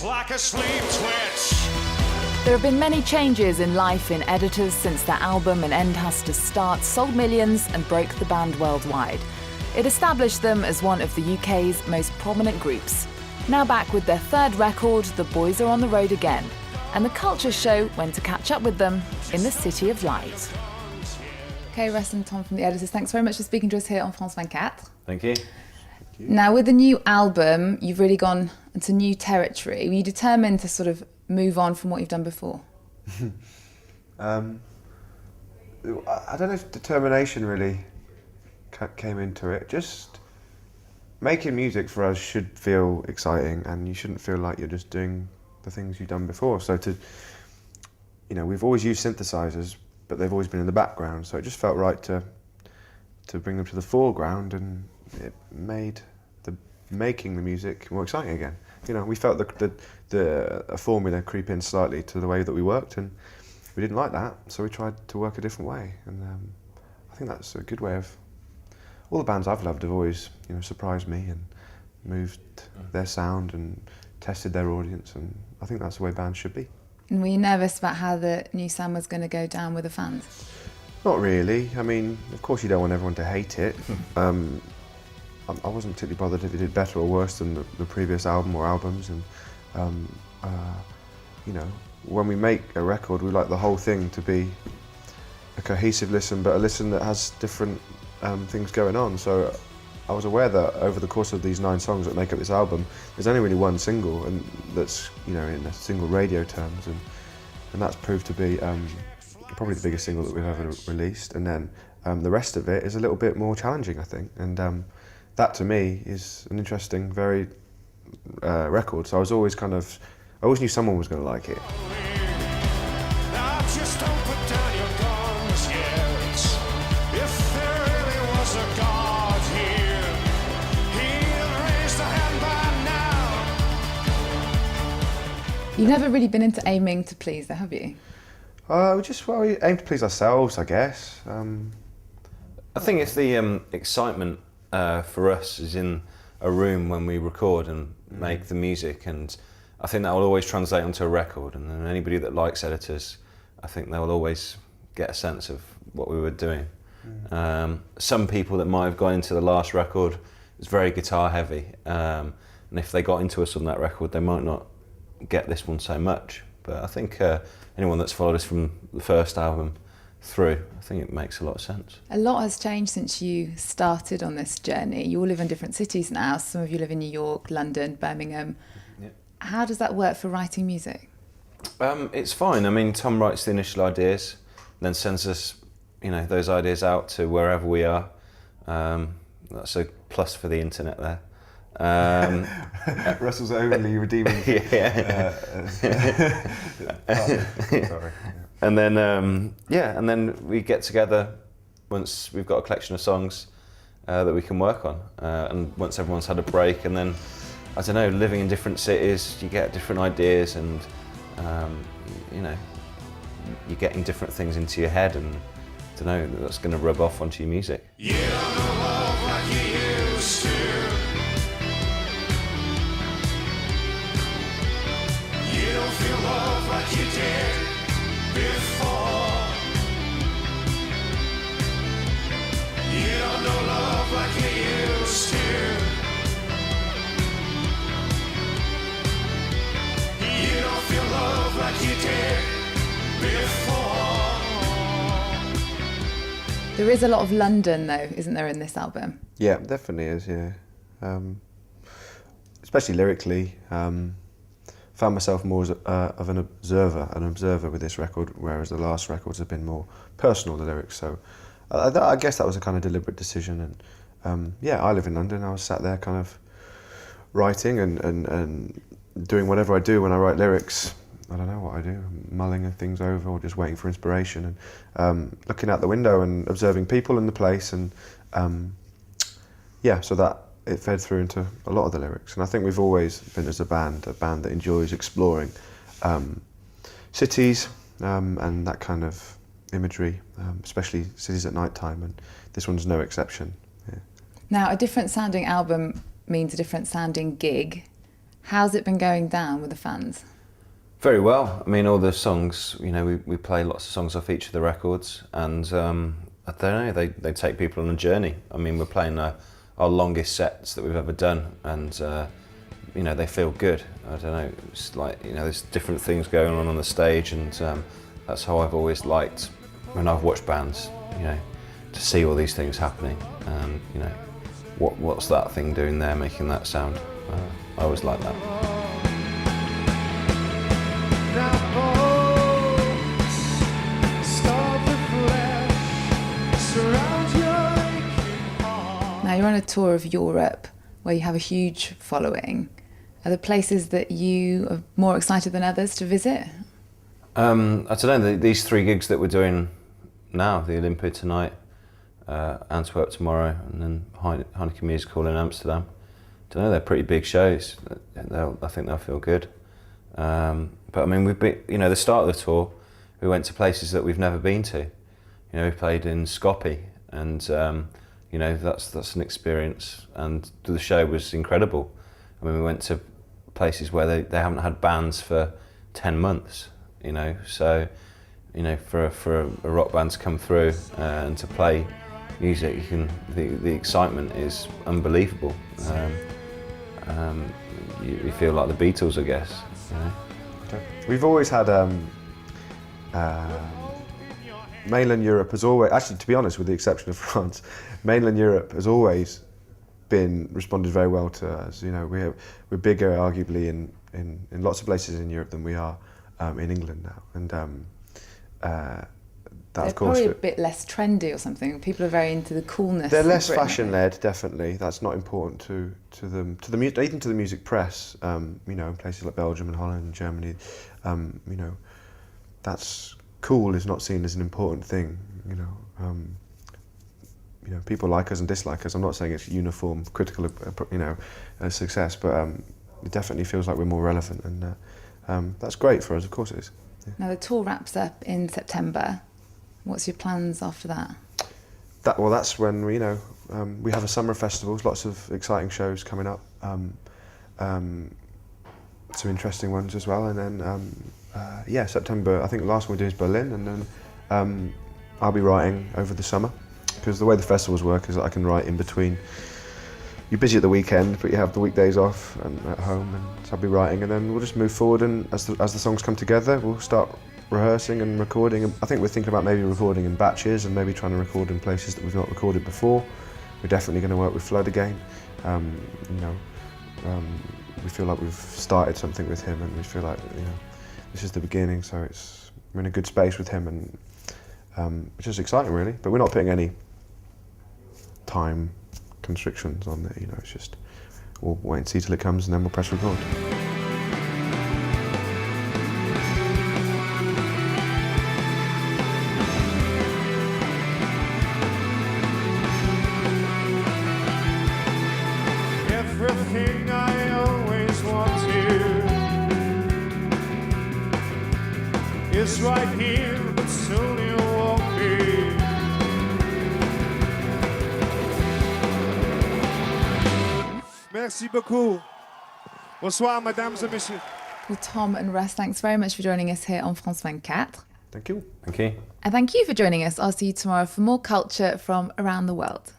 like a sleep twitch. There have been many changes in life in Editors since their album An End Has to Start sold millions and broke the band worldwide. It established them as one of the UK's most prominent groups. Now back with their third record, the boys are on the road again, and the Culture Show went to catch up with them in the City of Light. Okay, Russ and Tom from the Editors, thanks very much for speaking to us here on France 24. Thank you. Now, with the new album, you've really gone into new territory. Were you determined to sort of move on from what you've done before? I don't know if determination really came into it. Just making music for us should feel exciting, and you shouldn't feel like you're just doing the things you've done before. So we've always used synthesizers, but they've always been in the background. So it just felt right to bring them to the foreground, and it made making the music more exciting again. We felt a formula creep in slightly to the way that we worked, and we didn't like that, so we tried to work a different way. And I think that's a good way of. All the bands I've loved have always, surprised me and moved their sound and tested their audience, and I think that's the way bands should be. And were you nervous about how the new sound was going to go down with the fans? Not really. I mean, of course you don't want everyone to hate it. I wasn't particularly bothered if it did better or worse than the previous album or albums. And when we make a record, we like the whole thing to be a cohesive listen, but a listen that has different things going on. So I was aware that over the course of these 9 songs that make up this album, there's only really one single, and that's in a single radio terms, and that's proved to be probably the biggest single that we've ever released. And then the rest of it is a little bit more challenging, I think, and that to me is an interesting, very record. So I always knew someone was going to like it. You've never really been into aiming to please, though, have you? We aim to please ourselves, I guess. I think it's the excitement for us is in a room when we record and make the music, and I think that will always translate onto a record, and then anybody that likes Editors, I think they will always get a sense of what we were doing. Some people that might have gone into the last record, it's very guitar heavy, and if they got into us on that record, they might not get this one so much. But I think anyone that's followed us from the first album through, I think it makes a lot of sense. A lot has changed since you started on this journey. You all live in different cities now. Some of you live in New York, London, Birmingham. Yeah. How does that work for writing music? It's fine. I mean, Tom writes the initial ideas, then sends us, those ideas out to wherever we are. That's a plus for the internet there. Russell's overly redeeming. Sorry. And then, and then we get together once we've got a collection of songs that we can work on. And once everyone's had a break, and then, I don't know, living in different cities, you get different ideas, and you're getting different things into your head, and I don't know, that's going to rub off onto your music. You don't know love like you used to. You don't feel love like you did before. You don't know love like you used to. You don't feel love like you did before. There is a lot of London, though, isn't there, in this album? Yeah, definitely is, yeah. Especially lyrically. Found myself more as of an observer with this record, whereas the last records have been more personal, the lyrics. So I guess that was a kind of deliberate decision. And I live in London. I was sat there kind of writing and doing whatever I do when I write lyrics. I don't know what I do, mulling things over or just waiting for inspiration, and looking out the window and observing people in the place, and so that it fed through into a lot of the lyrics. And I think we've always been, as a band that enjoys exploring cities and that kind of imagery, especially cities at night time, and this one's no exception. Yeah. Now, a different sounding album means a different sounding gig. How's it been going down with the fans? Very well. I mean, all the songs, you know, we play lots of songs off each of the records, and I don't know, they take people on a journey. I mean, we're playing our longest sets that we've ever done, and you know, they feel good. I don't know, it's like, you know, there's different things going on the stage, and that's how I've always liked when I've watched bands, you know, to see all these things happening, and you know, what's that thing doing there, making that sound. I always like that. Now you're on a tour of Europe where you have a huge following. Are there places that you are more excited than others to visit? I don't know, these 3 gigs that we're doing now, the Olympia tonight, Antwerp tomorrow, and then Heineken Music Hall in Amsterdam. I don't know, they're pretty big shows. I think they'll feel good. But I mean, we've been, you know, the start of the tour, we went to places that we've never been to. You know, we played in Skopje, and you know, that's an experience, and the show was incredible. I mean, we went to places where they haven't had bands for 10 months, you know, so, you know, for a rock band to come through and to play music, the excitement is unbelievable. You feel like the Beatles, I guess, you know. We've always had mainland Europe has always, actually, to be honest, with the exception of France, mainland Europe has always been responded very well to us. You know, we're bigger, arguably, in lots of places in Europe than we are in England now, and that, They're of course, probably a bit less trendy or something. People are very into the coolness. they're less of Britain, fashion-led, definitely. That's not important to them, even to the music press. You know, in places like Belgium and Holland and Germany, you know, that's cool is not seen as an important thing. You know, people like us and dislike us. I'm not saying it's uniform, critical, you know, success, but it definitely feels like we're more relevant, and that's great for us. Of course, it is. Yeah. Now the tour wraps up in September. What's your plans after that? Well, that's when we, you know, we have a summer festivals, lots of exciting shows coming up, some interesting ones as well, and then yeah, September. I think the last one we do is Berlin, and then I'll be writing over the summer, because the way the festivals work is that I can write in between. You're busy at the weekend, but you have the weekdays off and at home, and so I'll be writing, and then we'll just move forward, and as the songs come together, we'll start rehearsing and recording. I think we're thinking about maybe recording in batches and maybe trying to record in places that we've not recorded before. We're definitely going to work with Flood again. You know, we feel like we've started something with him, and we feel like, you know, this is the beginning. So we're in a good space with him, and which is exciting, really. But we're not putting any time constrictions on there. You know, it's just we'll wait and see till it comes, and then we'll press record. Everything I always wanted is right here, but soon it won't be. Merci beaucoup. Bonsoir, mesdames et messieurs. Well, Tom and Russ, thanks very much for joining us here on France 24. Thank you. Thank you. And thank you for joining us. I'll see you tomorrow for more culture from around the world.